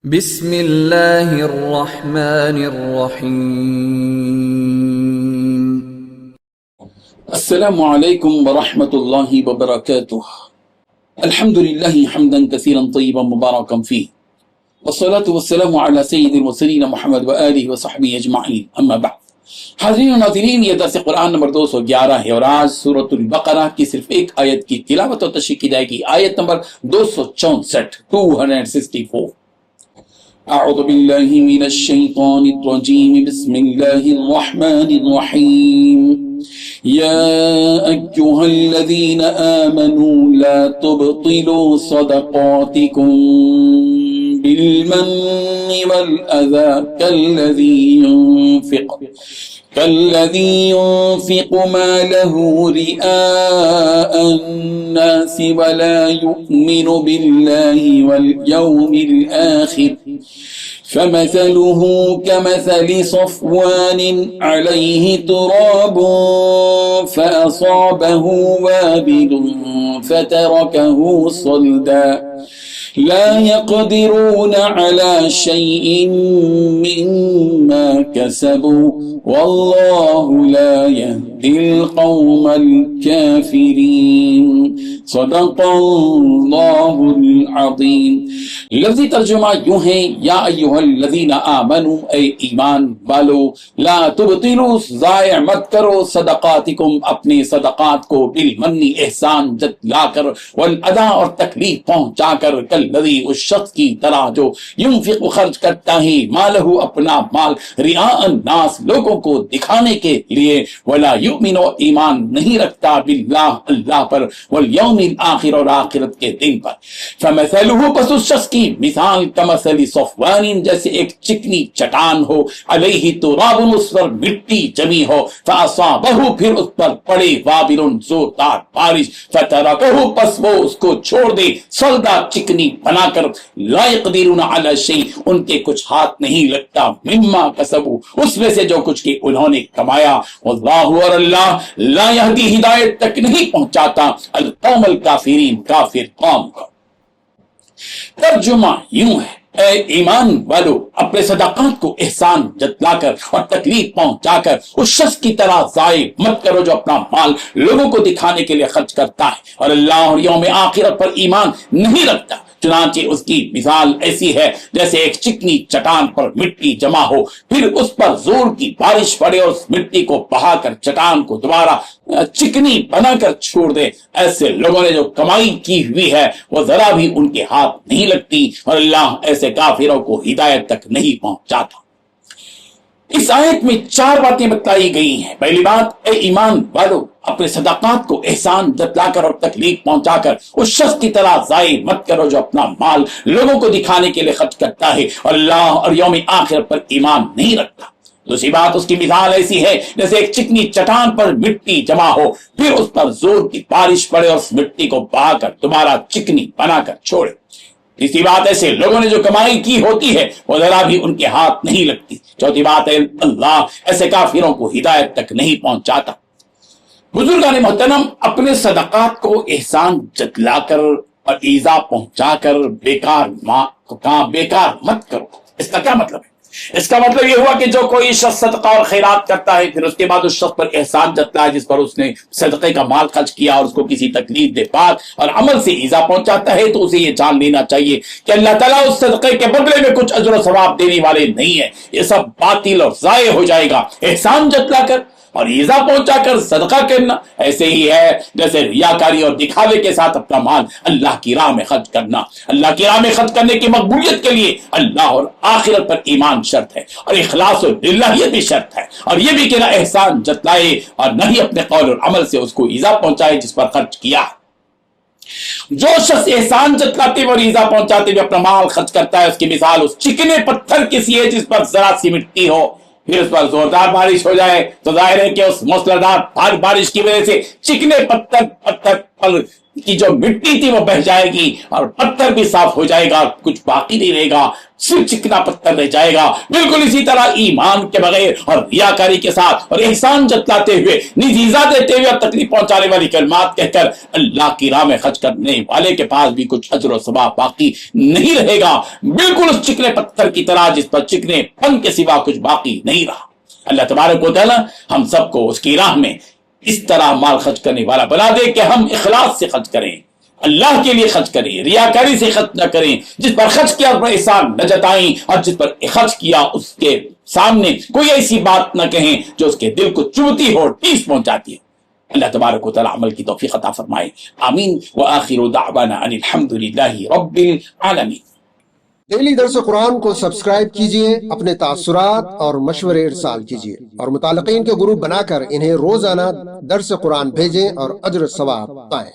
بسم اللہ الرحمن الرحیم۔ السلام علیکم ورحمۃ اللہ وبرکاتہ۔ الحمد للہ حمدا کثیرا طیبا مبارکا فیہ، والصلاة والسلام علی سید المرسلین محمد وآلہ وصحبہ اجمعین، اما بعد۔ حاضرین و ناظرین، یہ درس قرآن نمبر 211 ہے اور آج سورۃ البقرہ کی صرف ایک آیت کی تلاوت و تشریح کی جائے گی، آیت نمبر 264۔ اعوذ باللہ من الشیطان الرجیم، بسم اللہ الرحمن الرحیم۔ یا ایہا الذین آمنوا لا تبطلوا صدقاتکم بالمن والأذى كالذي ينفق ماله رئاء الناس ولا يؤمن بالله واليوم الآخر فمثله كمثل صفوان عليه تراب فأصابه وابل فتركه صلدا لا يقدرون على شيء مما كسبوا والله لا يهدي القوم الكافرين۔ صدق اللہ العظیم۔ لفظی ترجمہ یوں ہے، یا ایھا الذین آمنوا، اے ایمان والو، لا تبطلوا، ضائع مت کرو، صدقاتکم، اپنے صدقات کو، بالمنی، احسان جتلا کر، والاذی، اور تکلیف پہنچا کر، کالذی، اس شخص کی طرح جو ينفق، خرچ کرتا ہے، مالہ، اپنا مال، رئاء الناس، لوگوں کو دکھانے کے لیے، ولا یؤمن، ایمان نہیں رکھتا، باللہ، اللہ پر، والیوم الآخر، اور آخرت کے دن پر۔ فمثلہ، پس اس شخص کی مثال، کمثل صفوان، جیسے ایک چکنی چٹان ہو، علیہ تراب، اس پر مٹی جمی ہو، فاصابہ، پھر اس پر پڑے، وابل، زوردار بارش، فترکہ، پس وہ اس کو چھوڑ دے، صلدا، چکنی بنا کر، لا یقدرون علی شیء، ان کے کچھ ہاتھ نہیں لگتا، مما کسبوا، اس میں سے جو کچھ کہ انہوں نے کمایا، واللہ، اور اللہ، لا یہدی، ہدایت تک نہیں پہنچاتا، القوم الکافرین، کافر قوم کو۔ ترجمہ یوں ہے، اے ایمان والو، اپنے صدقات کو احسان جتلا کر اور تکلیف پہنچا کر اس شخص کی طرح ضائع مت کرو جو اپنا مال لوگوں کو دکھانے کے لیے خرچ کرتا ہے اور اللہ اور یوم آخرت پر ایمان نہیں رکھتا۔ چنانچہ اس کی مثال ایسی ہے جیسے ایک چکنی چٹان پر مٹی جمع ہو، پھر اس پر زور کی بارش پڑے اور اس مٹی کو بہا کر چٹان کو دوبارہ چکنی بنا کر چھوڑ دے۔ ایسے لوگوں نے جو کمائی کی ہوئی ہے وہ ذرا بھی ان کے ہاتھ نہیں لگتی اور اللہ ایسے کافروں کو ہدایت تک نہیں پہنچاتا۔ اس آیت میں 4 باتیں بتائی گئی ہیں۔ پہلی بات، اے ایمان والو، اپنے صدقات کو احسان جتلا کر اور تکلیف پہنچا کر اس شخص کی طرح ضائع مت کرو جو اپنا مال لوگوں کو دکھانے کے لیے خرچ کرتا ہے اور اللہ اور یوم آخرت پر ایمان نہیں رکھتا۔ دوسری بات، اس کی مثال ایسی ہے جیسے ایک چکنی چٹان پر مٹی جمع ہو، پھر اس پر زور کی بارش پڑے اور اس مٹی کو بہا کر دوبارہ چکنی بنا کر چھوڑے۔ تیسری بات، ایسے لوگوں نے جو کمائی کی ہوتی ہے وہ ذرا بھی ان کے ہاتھ نہیں لگتی۔ چوتھی بات ہے، اللہ ایسے کافروں کو ہدایت تک نہیں پہنچاتا۔ بزرگان محترم، اپنے صدقات کو احسان جتلا کر اور ایذا پہنچا کر بیکار مت کرو۔ اس کا کیا مطلب ہے؟ اس کا مطلب یہ ہوا کہ جو کوئی شخص صدقہ اور خیرات کرتا ہے، پھر اس کے بعد اس شخص پر احسان جتلا ہے جس پر اس نے صدقے کا مال خرچ کیا اور اس کو کسی تکلیف دہ بات اور عمل سے ایذا پہنچاتا ہے، تو اسے یہ جان لینا چاہیے کہ اللہ تعالیٰ اس صدقے کے بدلے میں کچھ اجر و ثواب دینے والے نہیں ہیں، یہ سب باطل اور ضائع ہو جائے گا۔ احسان جتلا کر اور ایذا پہنچا کر صدقہ کرنا ایسے ہی ہے جیسے ریاکاری اور دکھاوے کے ساتھ اپنا مال اللہ کی راہ میں خرچ کرنا۔ اللہ کی راہ میں خرچ کرنے کی مقبولیت کے لیے اللہ اور آخرت پر ایمان شرط ہے اور اخلاص و للہیت بھی شرط ہے، اور یہ بھی کہ نہ احسان جتلائے اور نہ ہی اپنے قول اور عمل سے اس کو ایذا پہنچائے جس پر خرچ کیا۔ جو شخص احسان جتلاتے اور ایذا پہنچاتے ہوئے اپنا مال خرچ کرتا ہے، اس کی مثال اس چکنے پتھر کی سی ہے جس پر ذرا سی مٹی ہو، پھر اس پر زوردار بارش ہو جائے تو ظاہر ہے کہ اس موسلادھار بارش کی وجہ سے چکنے پتھر پر کی جو مٹی تھی وہ بہ جائے گی اور پتھر بھی صاف ہو جائے گا، کچھ باقی نہیں رہے گا، صرف چکنا پتھر رہ جائے گا۔ بالکل اسی طرح ایمان کے بغیر اور ریاکاری کے ساتھ اور احسان جتلاتے ہوئے، نذیرہ دیتے ہوئے اور تکلیف پہنچانے والی کلمات کہہ کر اللہ کی راہ میں خرچ کرنے والے کے پاس بھی کچھ اجر و ثواب باقی نہیں رہے گا، بالکل اس چکنے پتھر کی طرح جس پر چکنے پن کے سوا کچھ باقی نہیں رہا۔ اللہ تبارک و تعالی ہم سب کو اس کی راہ میں اس طرح مال خرچ کرنے والا بنا دے کہ ہم اخلاص سے خرچ کریں، اللہ کے لیے خرچ کریں، ریاکاری سے خرچ نہ کریں، جس پر خرچ کیا اس پر احسان نہ جتائیں، اور جس پر خرچ کیا اس کے سامنے کوئی ایسی بات نہ کہیں جو اس کے دل کو چبھتی ہو، ٹھیس پہنچاتی ہے۔ اللہ تبارک و تعالی عمل کی توفیق عطا فرمائے، آمین۔ وآخر دعوانا ان الحمدللہ رب العالمین۔ ڈیلی درس قرآن کو سبسکرائب کیجئے، اپنے تاثرات اور مشورے ارسال کیجئے، اور متعلقین کے گروپ بنا کر انہیں روزانہ درس قرآن بھیجیں اور اجر ثواب پائیں۔